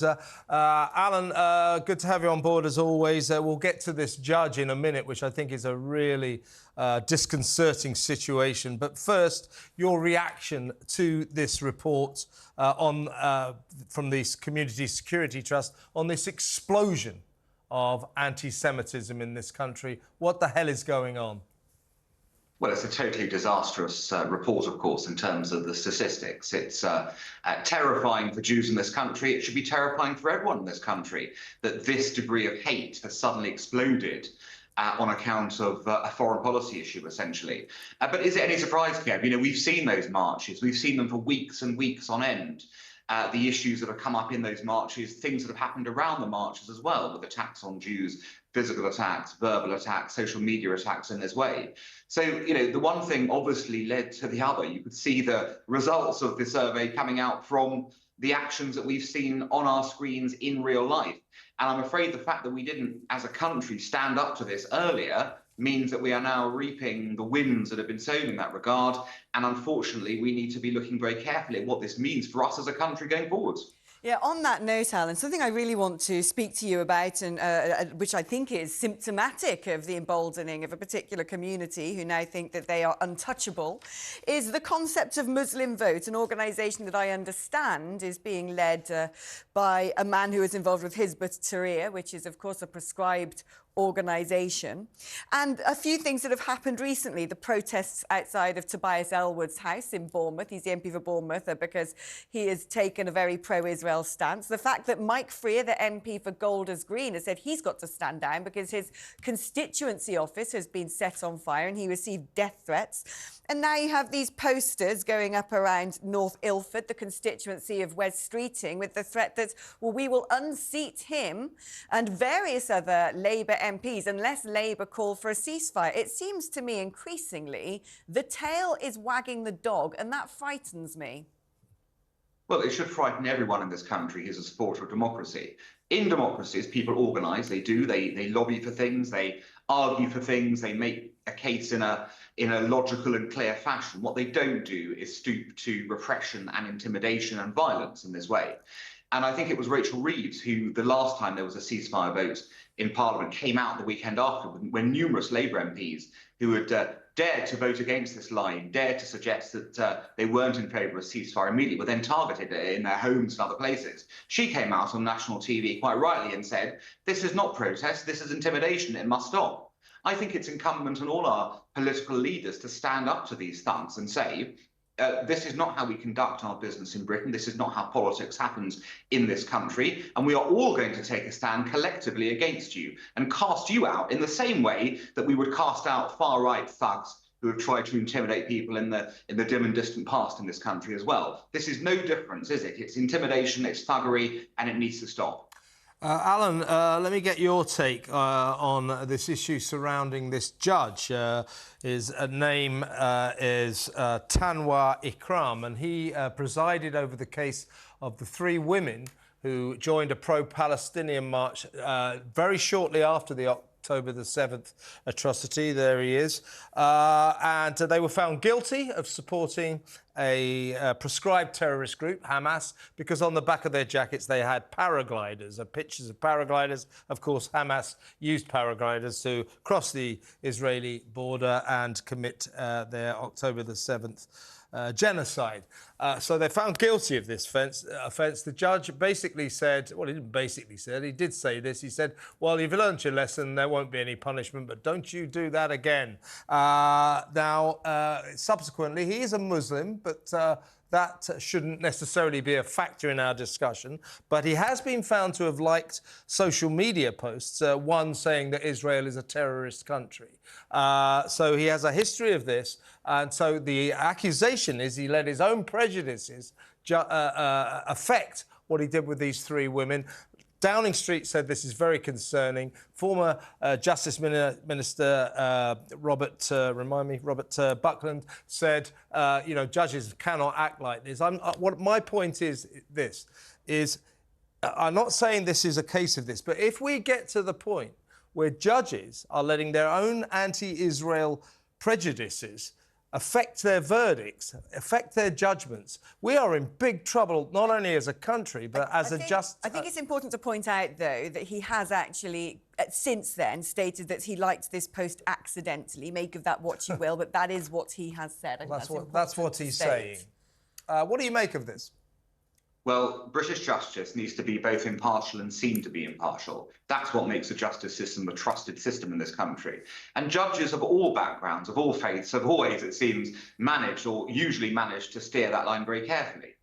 Alan, good to have you on board as always. We'll get to this judge in a minute, which I think is a really disconcerting situation. But first, your reaction to this report from the Community Security Trust on this explosion of anti-Semitism in this country. What the hell is going on? Well, it's a totally disastrous report, of course, in terms of the statistics. It's terrifying for Jews in this country. It should be terrifying for everyone in this country that this degree of hate has suddenly exploded on account of a foreign policy issue, essentially. But is it any surprise, Kev? You know, we've seen those marches. We've seen them for weeks and weeks on end. The issues that have come up in those marches, things that have happened around the marches as well, with attacks on Jews, physical attacks, verbal attacks, social media attacks in this way. So, you know, the one thing obviously led to the other. You could see the results of the survey coming out from the actions that we've seen on our screens in real life. And I'm afraid the fact that we didn't, as a country, stand up to this earlier means that we are now reaping the winds that have been sown in that regard. And unfortunately, we need to be looking very carefully at what this means for us as a country going forwards. Yeah, on that note, Alan, something I really want to speak to you about, and which I think is symptomatic of the emboldening of a particular community who now think that they are untouchable, is the concept of Muslim Vote, an organisation that I understand is being led by a man who is involved with Hizb ut-Tahrir, which is, of course, a prescribed organisation. And a few things that have happened recently, the protests outside of Tobias Ellwood's house in Bournemouth, he's the MP for Bournemouth, because he has taken a very pro-Israel stance. The fact that Mike Freer, the MP for Golders Green, has said he's got to stand down because his constituency office has been set on fire and he received death threats. And now you have these posters going up around North Ilford, the constituency of Wes Streeting, with the threat that, well, we will unseat him and various other Labour MPs unless Labour call for a ceasefire. It seems to me increasingly the tail is wagging the dog, and that frightens me. Well, it should frighten everyone in this country who's a supporter of democracy. In democracies, people organise, they lobby for things, they argue for things, they make a case in a logical and clear fashion. What they don't do is stoop to repression and intimidation and violence in this way. And I think it was Rachel Reeves who, the last time there was a ceasefire vote in Parliament, came out the weekend after when numerous Labour MPs who had dared to vote against this line, dared to suggest that they weren't in favour of a ceasefire immediately, were then targeted in their homes and other places. She came out on national TV quite rightly and said, this is not protest, this is intimidation, it must stop. I think it's incumbent on all our political leaders to stand up to these thugs and say, this is not how we conduct our business in Britain. This is not how politics happens in this country. And we are all going to take a stand collectively against you and cast you out in the same way that we would cast out far-right thugs who have tried to intimidate people in the dim and distant past in this country as well. This is no difference, is it? It's intimidation, it's thuggery, and it needs to stop. Alan, let me get your take on this issue surrounding this judge. His name is Tanwar Ikram, and he presided over the case of the three women who joined a pro-Palestinian march very shortly after the October the 7th atrocity. There he is. And they were found guilty of supporting a prescribed terrorist group, Hamas, because on the back of their jackets they had paragliders, pictures of paragliders. Of course, Hamas used paragliders to cross the Israeli border and commit their October the 7th genocide. So they're found guilty of this offence. The judge basically said, well, he didn't basically say, he did say this. He said, well, you've learned your lesson, there won't be any punishment, but don't you do that again. Subsequently, he is a Muslim, but that shouldn't necessarily be a factor in our discussion. But he has been found to have liked social media posts, one saying that Israel is a terrorist country. So he has a history of this. And so the accusation is he let his own prejudices affect what he did with these three women. Downing Street said this is very concerning. Former Justice Minister Robert Buckland said, you know, judges cannot act like this. What my point is this, I'm not saying this is a case of this, but if we get to the point where judges are letting their own anti-Israel prejudices affect their verdicts, affect their judgments, we are in big trouble, not only as a country, but I think it's important to point out, though, that he has actually, since then, stated that he liked this post accidentally. Make of that what you will, but that is what he has said. That's what he's saying. What do you make of this? Well, British justice needs to be both impartial and seen to be impartial. That's what makes the justice system a trusted system in this country. And judges of all backgrounds, of all faiths, have always, it seems, managed or usually managed to steer that line very carefully.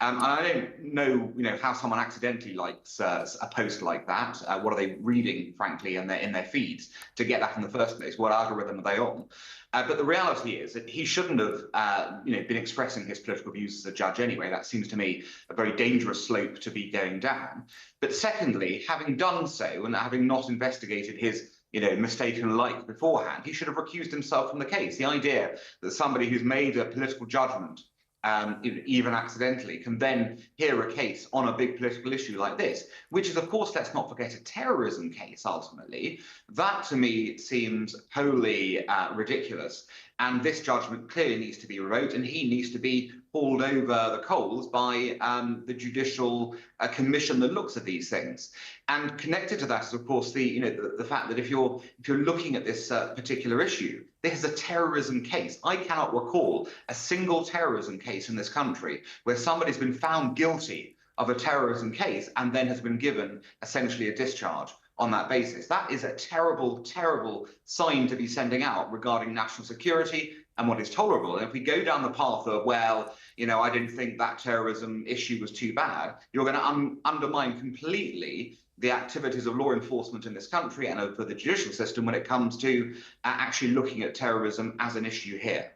And I don't know, how someone accidentally likes a post like that. What are they reading, frankly, in their feeds to get that in the first place? What algorithm are they on? But the reality is that he shouldn't have, been expressing his political views as a judge anyway. That seems to me a very dangerous slope to be going down. But secondly, having done so and having not investigated his mistaken like beforehand, he should have recused himself from the case. The idea that somebody who's made a political judgment, even accidentally, can then hear a case on a big political issue like this, which is, of course, let's not forget, a terrorism case, ultimately. That, to me, seems wholly ridiculous. And this judgment clearly needs to be revoked, and he needs to be hauled over the coals by the Judicial Commission that looks at these things. And connected to that is, of course, the fact that if you're looking at this particular issue, this is a terrorism case. I cannot recall a single terrorism case in this country where somebody's been found guilty of a terrorism case and then has been given essentially a discharge on that basis. That is a terrible, terrible sign to be sending out regarding national security and what is tolerable. And if we go down the path of, well, I didn't think that terrorism issue was too bad, you're going to undermine completely the activities of law enforcement in this country and of the judicial system when it comes to actually looking at terrorism as an issue here.